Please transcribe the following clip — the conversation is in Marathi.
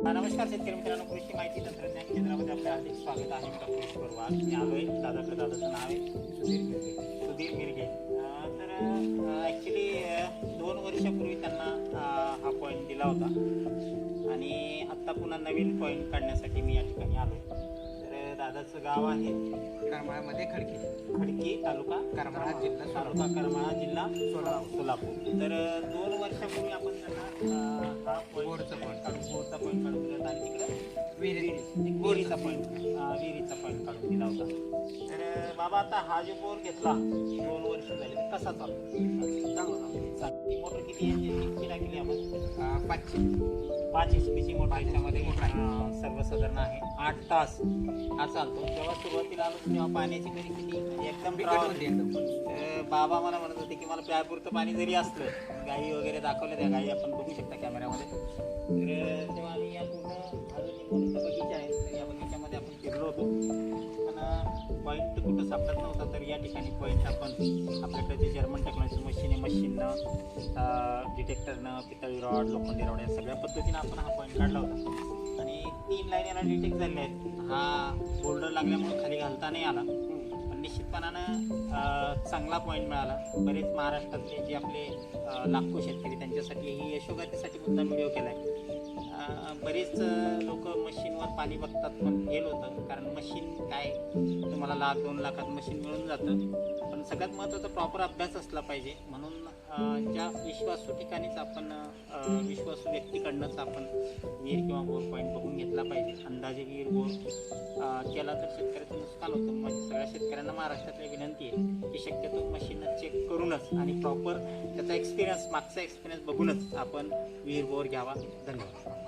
नमस्कार शेतकरी मित्रांनो, कृषी माहिती तंत्रज्ञान केंद्रामध्ये आपले हार्दिक स्वागत आहे. मी डॉक्टर पवार. मी आलोय दादाकडे. दादाचं नाव आहे सुधीर मिरगे. तर ॲक्च्युली 2 वर्षापूर्वी त्यांना हा पॉईंट दिला होता आणि आत्ता पुन्हा नवीन पॉईंट काढण्यासाठी मी या ठिकाणी आलो. तर दादाचं गाव आहे करमाळामध्ये खडकी तालुका करमाळा जिल्हा सोलापूर. तर 2 वर्षापूर्वी आपण त्यांना हा बोरचा पॉईंट काढून दिला होता आणि तिकडे विहिरीचा पॉईंट काढून दिला होता. तर बाबा, आता हा जो बोर घेतला 2 वर्ष झाले, कसा चालतो? मोटर किती इंची टाकली आपण? 5 HP मोटर याच्यामध्ये सर्वसाधारण आहे. 8 तास हा चालतो. जेव्हा सुरुवातीला आलो तेव्हा पाण्याची कधी किती एकदम बाबा मला म्हणत होते की मला प्यापुरतं पाणी जरी असलं, गाई वगैरे दाखवल्या, त्या गाई आपण बघू शकता कॅमेऱ्यामध्ये. तर तेव्हा आम्ही या पूर्ण बगीचा आहे, तर या बगीच्यामध्ये आपण फिरलो होतो, पण पॉईंट कुठं सापडत नव्हता. तर या ठिकाणी पॉईंट आपण आपल्याकडे जे जर्मन टेक्नॉलॉजी मशीननं डिटेक्टरनं, पितळी रॉड, लोखंडी रॉड या सगळ्या पद्धतीनं आपण हा पॉईंट काढला होता. आणि 3 लाईन याला डिटेक्ट झालेल्या आहेत. हा बोल्डर लागल्यामुळे खाली घालता नाही आला, पण निश्चितपणानं चांगला पॉईंट मिळाला. बरेच महाराष्ट्रातले जे आपले लाखो शेतकरी, त्यांच्यासाठी ही यशोगाथेसाठी मुद्दा व्हिडिओ केला आहे. बरेच लोक मशीनवर पाणी बघतात, पण फेल होतं. कारण मशीन काय, तुम्हाला 1,00,000-2 लाखात मशीन मिळून जातं, पण सगळ्यात महत्त्वाचा प्रॉपर अभ्यास असला पाहिजे. म्हणून ज्या विश्वासू ठिकाणीच आपण विश्वासू व्यक्तीकडनंच आपण विहीर किंवा बोर पॉईंट बघून घेतला पाहिजे. अंदाजे विहीर बोर केला तर शेतकऱ्याचं नुकसान होतं. म्हणजे सगळ्या शेतकऱ्यांना महाराष्ट्रातली विनंती आहे की शक्यतो मशीन चेक करूनच आणि प्रॉपर त्याचा एक्सपिरियन्स, मागचा एक्सपिरियन्स बघूनच आपण विहीर बोर घ्यावा. धन्यवाद.